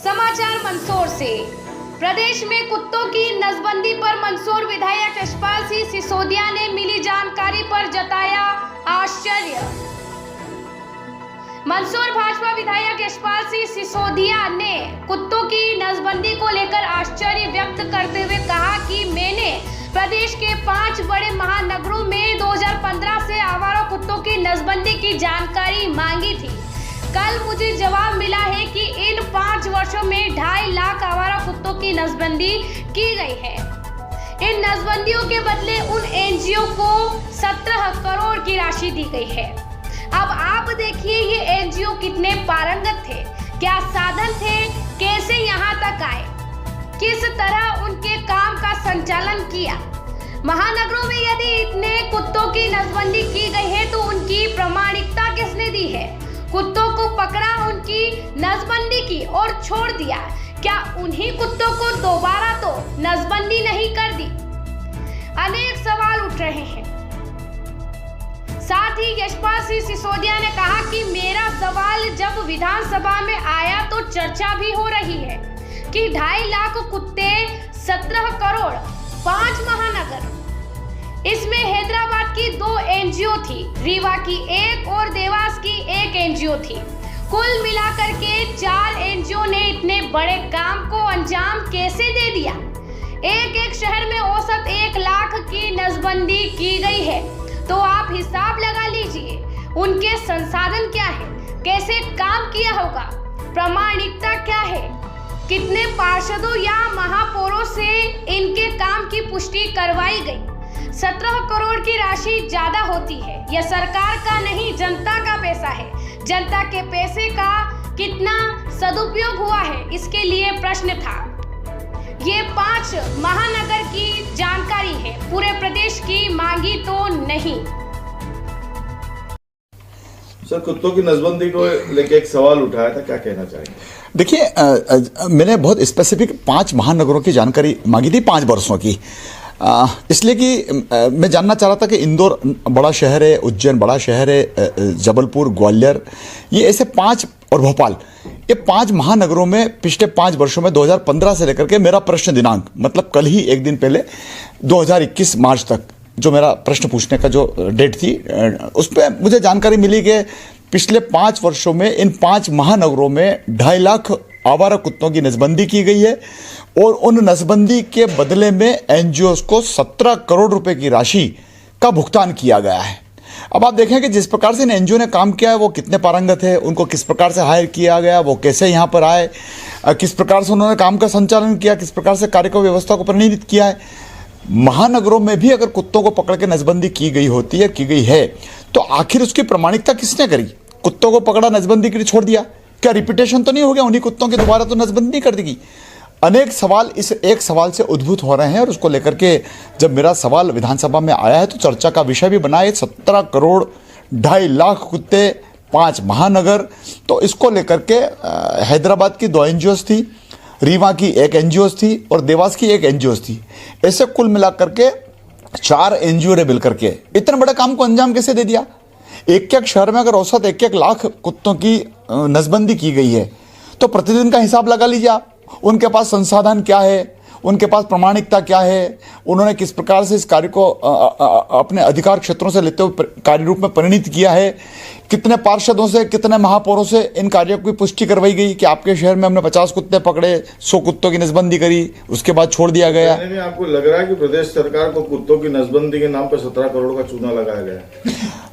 समाचार मंदसौर से। प्रदेश में कुत्तों की नसबंदी पर मंदसौर विधायक यशपाल सिंह सिसोदिया ने मिली जानकारी पर जताया आश्चर्य। मंदसौर भाजपा विधायक यशपाल सिंह सिसोदिया ने कुत्तों की नसबंदी को लेकर आश्चर्य व्यक्त करते हुए कहा कि मैंने प्रदेश के 5 बड़े महानगरों में 2015 से आवारा कुत्तों की नसबंदी की जानकारी मांगी थी। कल मुझे जवाब मिला है कि इन 5 वर्षों में 2.5 लाख आवारा कुत्तों की नसबंदी की गई है। इन नसबंदियों के बदले उन एनजीओ को 17 करोड़ की राशि दी गई है। अब आप देखिए ये एनजीओ कितने पारंगत थे, क्या साधन थे, कैसे यहाँ तक आए, किस तरह उनके काम का संचालन किया। महानगरों में यदि इतने कुत्तों की नसबंदी की गई है तो उनकी प्रामाणिकता किसने दी है? कुत्तों को पकड़ा, उनकी नसबंदी की और छोड़ दिया, क्या उन्हीं कुत्तों को दोबारा तो नसबंदी नहीं कर दी? अनेक सवाल उठ रहे हैं। साथ ही यशपाल सिंह सिसोदिया ने कहा कि मेरा सवाल जब विधानसभा में आया तो चर्चा भी हो रही है कि 2.5 लाख कुत्ते, 17 करोड़, 5 महानगर, इसमें हैदराबाद की 2 एनजीओ थी, रीवा की 1 और देवास की 1 एनजीओ थी। कुल मिलाकर के 4 एनजीओ ने इतने बड़े काम को अंजाम कैसे दे दिया? एक शहर में औसत 1 लाख की नसबंदी की गई है, तो आप हिसाब लगा लीजिए उनके संसाधन क्या है, कैसे काम किया होगा, प्रामाणिकता क्या है, कितने पार्षदों या महापौरों से इनके काम की पुष्टि करवाई गई। 17 करोड़ की राशि ज्यादा होती है। यह सरकार का नहीं, जनता का पैसा है। जनता के पैसे का कितना सदुपयोग हुआ है, इसके लिए प्रश्न था। ये 5 महानगर की जानकारी है, पूरे प्रदेश की मांगी तो नहीं। सर, कुत्तों की नसबंदी को लेकर एक सवाल उठाया था, क्या कहना चाहेंगे? देखिए, मैंने बहुत स्पेसिफिक 5 महानगरों की जानकारी मांगी थी, 5 वर्षों की, इसलिए कि मैं जानना चाह रहा था कि इंदौर बड़ा शहर है, उज्जैन बड़ा शहर है, जबलपुर, ग्वालियर, ये ऐसे 5 और भोपाल, ये 5 महानगरों में पिछले 5 वर्षों में 2015 से लेकर के मेरा प्रश्न दिनांक, मतलब कल ही एक दिन पहले 2021 मार्च तक जो मेरा प्रश्न पूछने का जो डेट थी, उस पर मुझे जानकारी मिली कि पिछले 5 वर्षों में इन 5 महानगरों में 2.5 लाख आवारा कुत्तों की नसबंदी की गई है और उन नसबंदी के बदले में एनजीओ को 17 करोड़ रुपए की राशि का भुगतान किया गया है। अब आप देखें कि जिस प्रकार से इन एनजीओ ने काम किया है वो कितने पारंगत है, उनको किस प्रकार से हायर किया गया, वो कैसे यहाँ पर आए, किस प्रकार से उन्होंने काम का संचालन किया, किस प्रकार से कार्य व्यवस्था को परिणित किया है। महानगरों में भी अगर कुत्तों को पकड़ के नसबंदी की गई होती है, की गई है, तो आखिर उसकी प्रामाणिकता किसने करी? कुत्तों को पकड़ा, नसबंदी के लिए छोड़ दिया, क्या रिपीटेशन तो नहीं हो गया उन्हीं कुत्तों की, दोबारा तो नसबंदी नहीं कर देगी? अनेक सवाल इस एक सवाल से उद्भूत हो रहे हैं और उसको लेकर के जब मेरा सवाल विधानसभा में आया है तो चर्चा का विषय भी बना है। 17 करोड़, 2.5 लाख कुत्ते, 5 महानगर, तो इसको लेकर के हैदराबाद की 2 एनजीओ थी, रीवा की 1 एनजीओ थी और देवास की 1 एनजीओ थी। ऐसे कुल मिलाकर के 4 एनजीओ ने मिलकर के इतने बड़े काम को अंजाम कैसे दे दिया? एक शहर में अगर औसत 1 लाख कुत्तों की नसबंदी की गई है तो प्रतिदिन का हिसाब लगा लीजिए आप। उनके पास संसाधन क्या है, उनके पास प्रामाणिकता क्या है, उन्होंने किस प्रकार से इस कार्य को अपने अधिकार क्षेत्रों से लेते हुए कार्य रूप में परिणित किया है, कितने पार्षदों से, कितने महापौरों से इन कार्यों की पुष्टि करवाई गई कि आपके शहर में हमने 50 कुत्ते पकड़े, 100 कुत्तों की नसबंदी करी, उसके बाद छोड़ दिया गया। आपको लग रहा है कि प्रदेश सरकार को कुत्तों की नसबंदी के नाम पर 17 करोड़ का चूना लगाया गया?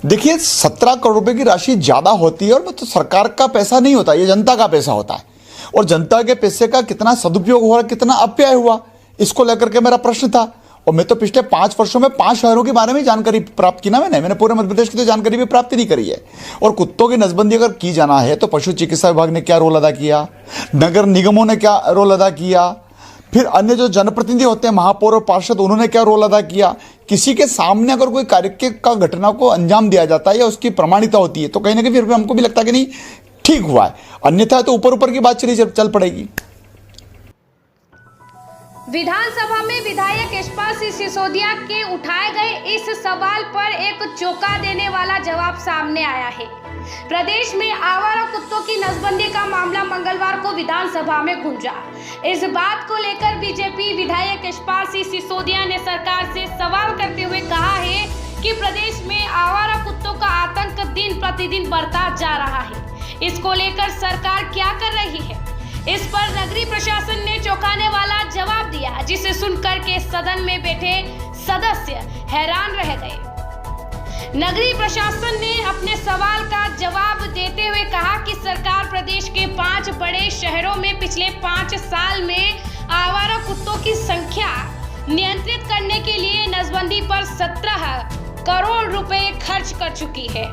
देखिए, 17 करोड़ रुपए की राशि ज्यादा होती है और वो तो सरकार का पैसा नहीं होता, ये जनता का पैसा होता है और जनता के पैसे का कितना सदुपयोग हुआ, कितना अपव्यय हुआ, इसको लेकर के मेरा प्रश्न था। और मैं तो पिछले 5 वर्षों में 5 शहरों के बारे में जानकारी प्राप्त की ना, मैंने पूरे मध्य प्रदेश की तो जानकारी भी प्राप्त नहीं करी है। और कुत्तों की नसबंदी अगर की जाना है तो पशु चिकित्सा विभाग ने क्या रोल अदा किया, नगर निगमों ने क्या रोल अदा किया, फिर अन्य जो जनप्रतिनिधि होते हैं, महापौर और पार्षद, उन्होंने क्या रोल अदा किया। किसी के सामने अगर कोई कार्य का घटना को अंजाम दिया जाता है या उसकी प्रामाणिकता होती है तो कहीं ना कहीं फिर हमको भी लगता है कि नहीं ठीक हुआ है, अन्यथा तो ऊपर की बात चल पड़ेगी। विधानसभा में विधायक यशपाल सिंह सिसोदिया के उठाए गए इस सवाल पर एक चौंका देने वाला जवाब सामने आया है। प्रदेश में आवारा कुत्तों की नसबंदी का मामला मंगलवार को विधानसभा में गूंजा। इस बात को लेकर बीजेपी विधायक यशपाल सिंह सिसोदिया ने सरकार से सवाल करते हुए कहा है कि प्रदेश में आवारा कुत्तों का आतंक दिन प्रतिदिन बढ़ता जा रहा है। इसको लेकर सरकार क्या कर रही है? इस पर नगरीय प्रशासन ने चौंकाने वाला जवाब दिया, जिसे सुनकर के सदन में बैठे सदस्य हैरान रह गए। नगरीय प्रशासन ने अपने सवाल का जवाब देते हुए कहा कि सरकार प्रदेश के 5 बड़े शहरों में पिछले 5 साल में आवारा कुत्तों की संख्या नियंत्रित करने के लिए नसबंदी पर 17 करोड़ रुपए खर्च कर चुकी है।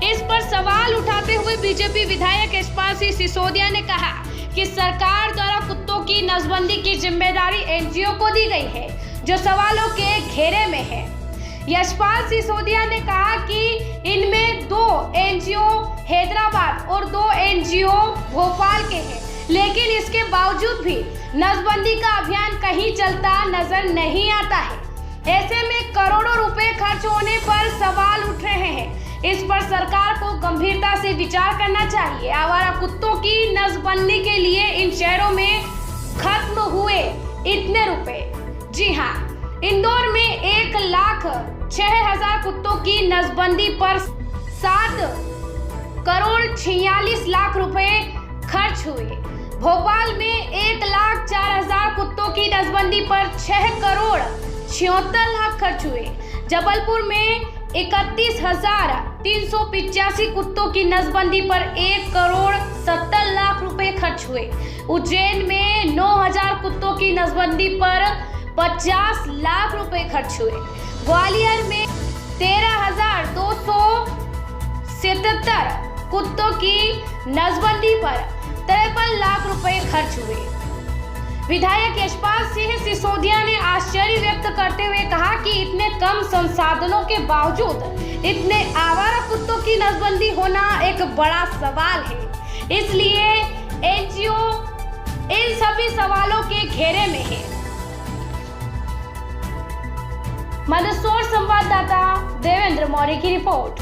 इस पर सवाल उठाते हुए बीजेपी विधायक यशपाल सिंह सिसोदिया ने कहा कि सरकार द्वारा कुत्तों की नसबंदी की जिम्मेदारी एनजीओ को दी गई है, जो सवालों के घेरे में है। यशपाल सिसोदिया ने कहा कि इनमें 2 एनजीओ हैदराबाद और 2 एनजीओ भोपाल के हैं, लेकिन इसके बावजूद भी नसबंदी का अभियान कहीं चलता नजर नहीं आता है। ऐसे में करोड़ों रुपए खर्च होने पर सवाल उठ रहे हैं। इस पर सरकार को गंभीरता से विचार करना चाहिए। आवारा कुत्तों की नसबंदी के लिए इन शहरों में खत्म हुए इतने रुपए। जी हाँ, इंदौर में 1,06,000 कुत्तों की नसबंदी पर 7 करोड़ 46 लाख रुपए खर्च हुए। भोपाल में 1,04,000 कुत्तों की नसबंदी पर 6 करोड़ 76 लाख खर्च हुए। जबलपुर में 31,385 कुत्तों की नसबंदी पर 1 करोड़ 70 लाख रुपए खर्च हुए। उज्जैन में 9,000 कुत्तों की नसबंदी पर 50 लाख रुपए खर्च हुए। ग्वालियर में 13,277 कुत्तों की नसबंदी पर 53 लाख रुपए खर्च हुए। विधायक यशपाल सिंह सिसोदिया ने आश्चर्य व्यक्त करते हुए कहा कि इतने कम संसाधनों के बावजूद इतने आवारा कुत्तों की नसबंदी होना एक बड़ा सवाल है। इसलिए एनजीओ इन सभी सवालों के घेरे में है। मंदसौर संवाददाता देवेंद्र मौर्य की रिपोर्ट।